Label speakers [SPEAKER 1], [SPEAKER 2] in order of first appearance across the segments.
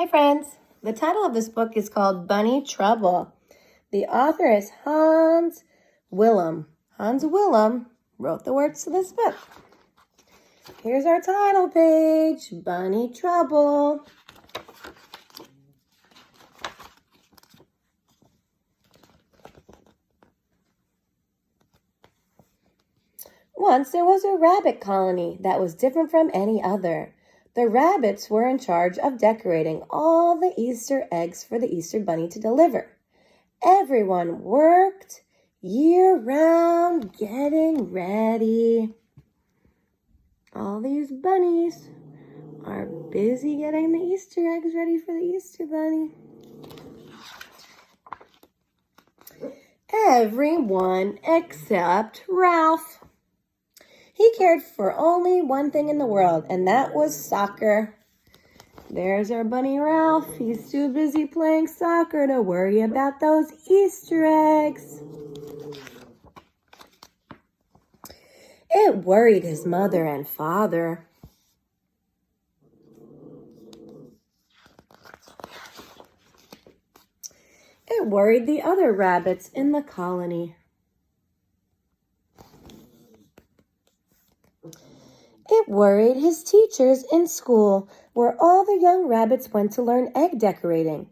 [SPEAKER 1] Hi friends, the title of this book is called Bunny Trouble. The author is Hans Willem. Hans Willem wrote the words to this book. Here's our title page, Bunny Trouble. Once there was a rabbit colony that was different from any other. The rabbits were in charge of decorating all the Easter eggs for the Easter Bunny to deliver. Everyone worked year-round getting ready. All these bunnies are busy getting the Easter eggs ready for the Easter Bunny. Everyone except Ralph. He cared for only one thing in the world, and that was soccer. There's our bunny Ralph. He's too busy playing soccer to worry about those Easter eggs. It worried his mother and father. It worried the other rabbits in the colony. It worried his teachers in school, where all the young rabbits went to learn egg decorating.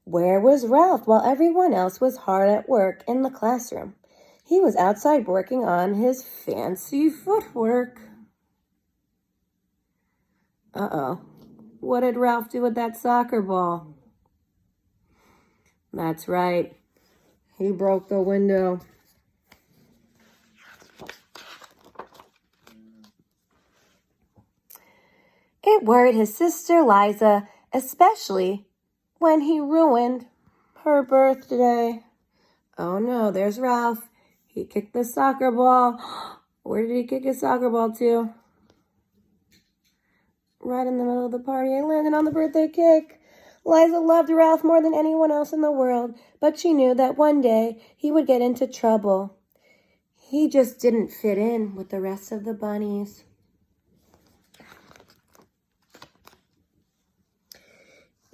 [SPEAKER 1] Where was Ralph while everyone else was hard at work in the classroom? He was outside working on his fancy footwork. Uh-oh. What did Ralph do with that soccer ball? That's right. He broke the window. It worried his sister Liza, especially when he ruined her birthday. Oh no, there's Ralph. He kicked the soccer ball. Where did he kick his soccer ball to? Right in the middle of the party. It landed on the birthday cake. Liza loved Ralph more than anyone else in the world, but she knew that one day he would get into trouble. He just didn't fit in with the rest of the bunnies.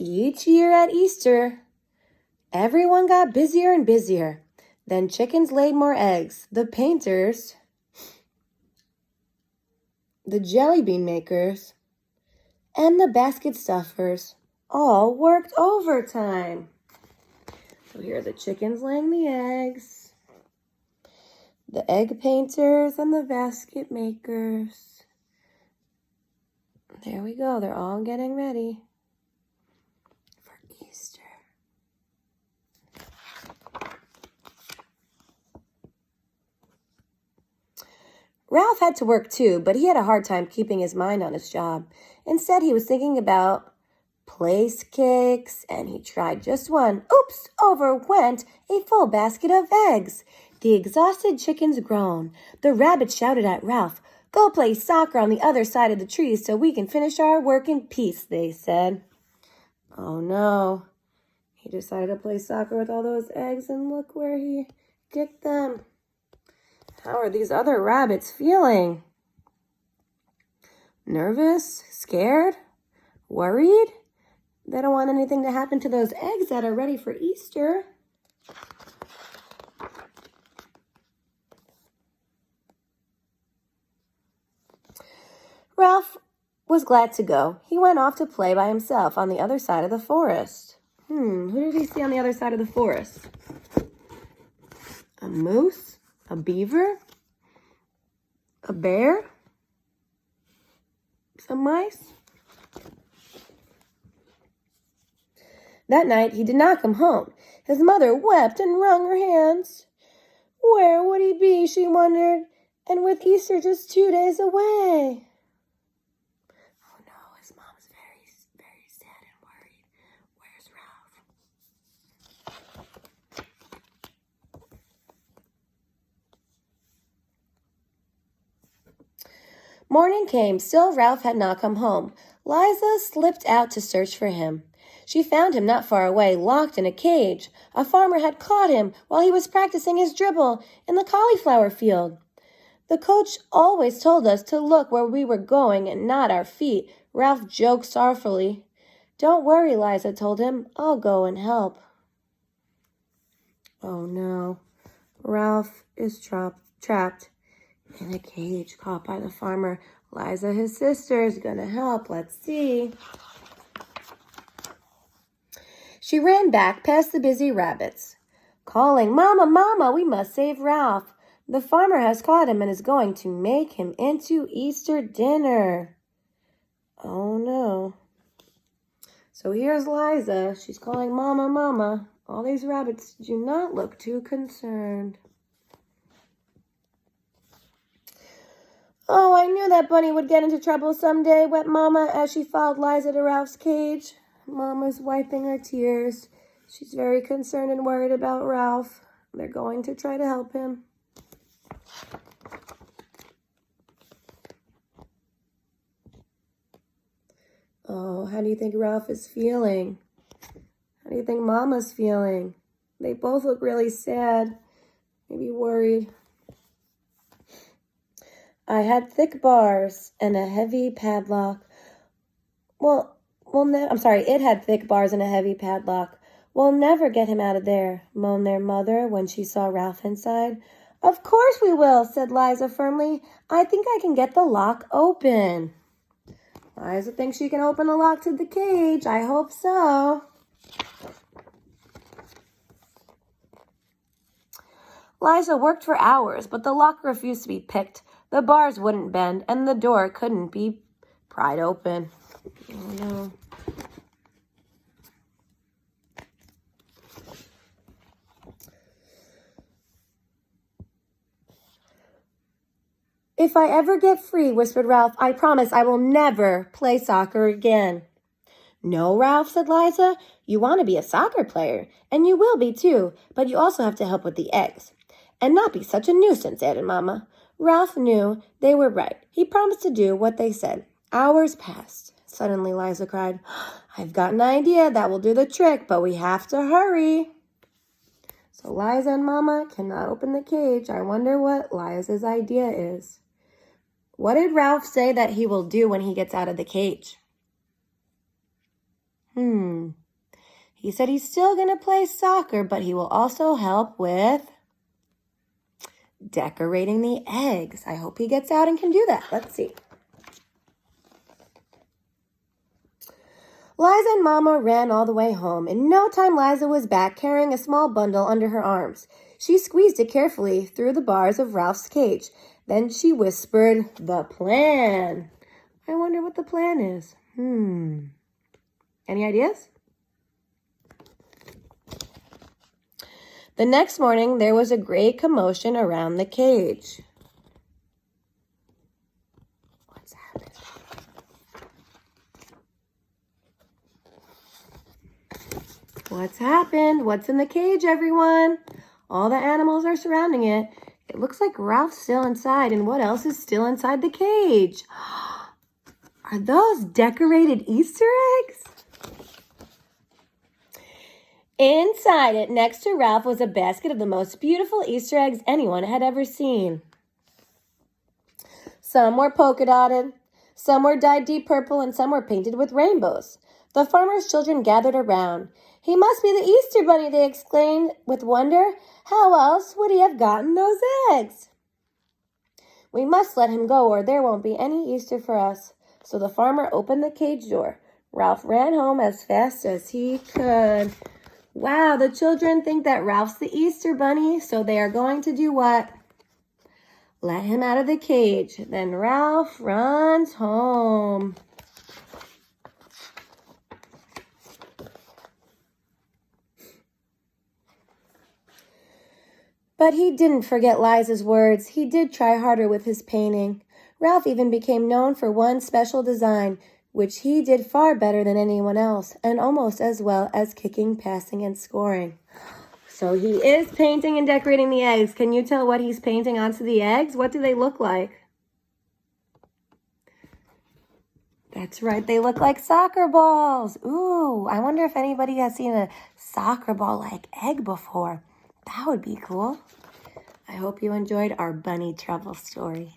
[SPEAKER 1] Each year at Easter, everyone got busier and busier. Then chickens laid more eggs. The painters, the jelly bean makers, and the basket stuffers all worked overtime. So here are the chickens laying the eggs, the egg painters, and the basket makers. There we go. They're all getting ready for Easter. Ralph had to work too, but he had a hard time keeping his mind on his job. Instead, he was thinking about place cakes, and he tried just one. Oops! Over went a full basket of eggs. The exhausted chickens groaned. The rabbits shouted at Ralph, "Go play soccer on the other side of the trees so we can finish our work in peace," they said. Oh no. He decided to play soccer with all those eggs, and look where he kicked them. How are these other rabbits feeling? Nervous? Scared? Worried? They don't want anything to happen to those eggs that are ready for Easter. Ralph was glad to go. He went off to play by himself on the other side of the forest. Who did he see on the other side of the forest? A moose? A beaver? A bear? Some mice? That night, he did not come home. His mother wept and wrung her hands. Where would he be, she wondered, and with Easter just 2 days away? Oh no, his mom's very, very sad and worried. Where's Ralph? Morning came. Still Ralph had not come home. Liza slipped out to search for him. She found him not far away, locked in a cage. A farmer had caught him while he was practicing his dribble in the cauliflower field. The coach always told us to look where we were going and not our feet, Ralph joked sorrowfully. Don't worry, Liza told him. I'll go and help. Oh no. Ralph is trapped in a cage caught by the farmer. Liza, his sister, is going to help. Let's see. She ran back past the busy rabbits, calling, Mama, Mama, we must save Ralph. The farmer has caught him and is going to make him into Easter dinner. Oh, no. So here's Liza. She's calling, Mama, Mama. All these rabbits do not look too concerned. Oh, I knew that Bunny would get into trouble someday, wept Mama as she followed Liza to Ralph's cage. Mama's wiping her tears. She's very concerned and worried about Ralph. They're going to try to help him. Oh, how do you think Ralph is feeling? How do you think Mama's feeling? They both look really sad, maybe worried. I had thick bars and a heavy padlock. It had thick bars and a heavy padlock. We'll never get him out of there, moaned their mother when she saw Ralph inside. Of course we will, said Liza firmly. I think I can get the lock open. Liza thinks she can open the lock to the cage. I hope so. Liza worked for hours, but the lock refused to be picked. The bars wouldn't bend, and the door couldn't be pried open. Oh, no. If I ever get free, whispered Ralph, I promise I will never play soccer again. No, Ralph, said Liza. You want to be a soccer player, and you will be too, but you also have to help with the eggs. And not be such a nuisance, added Mama. Ralph knew they were right. He promised to do what they said. Hours passed. Suddenly, Liza cried, I've got an idea that will do the trick, but we have to hurry. So Liza and Mama cannot open the cage. I wonder what Liza's idea is. What did Ralph say that he will do when he gets out of the cage? He said he's still going to play soccer, but he will also help with decorating the eggs. I hope he gets out and can do that. Let's see. Liza and Mama ran all the way home. In no time, Liza was back carrying a small bundle under her arms. She squeezed it carefully through the bars of Ralph's cage. Then she whispered, the plan. I wonder what the plan is. Any ideas? The next morning, there was a great commotion around the cage. What's happening? What's happened? What's in the cage, everyone? All the animals are surrounding it. It looks like Ralph's still inside, and what else is still inside the cage? Are those decorated Easter eggs? Inside it, next to Ralph, was a basket of the most beautiful Easter eggs anyone had ever seen. Some were polka dotted, some were dyed deep purple, and some were painted with rainbows. The farmer's children gathered around. He must be the Easter Bunny, they exclaimed with wonder. How else would he have gotten those eggs? We must let him go, or there won't be any Easter for us. So the farmer opened the cage door. Ralph ran home as fast as he could. Wow, the children think that Ralph's the Easter Bunny, so they are going to do what? Let him out of the cage. Then Ralph runs home. But he didn't forget Liza's words. He did try harder with his painting. Ralph even became known for one special design, which he did far better than anyone else, and almost as well as kicking, passing, and scoring. So he is painting and decorating the eggs. Can you tell what he's painting onto the eggs? What do they look like? That's right, they look like soccer balls. Ooh, I wonder if anybody has seen a soccer ball-like egg before. That would be cool. I hope you enjoyed our bunny travel story.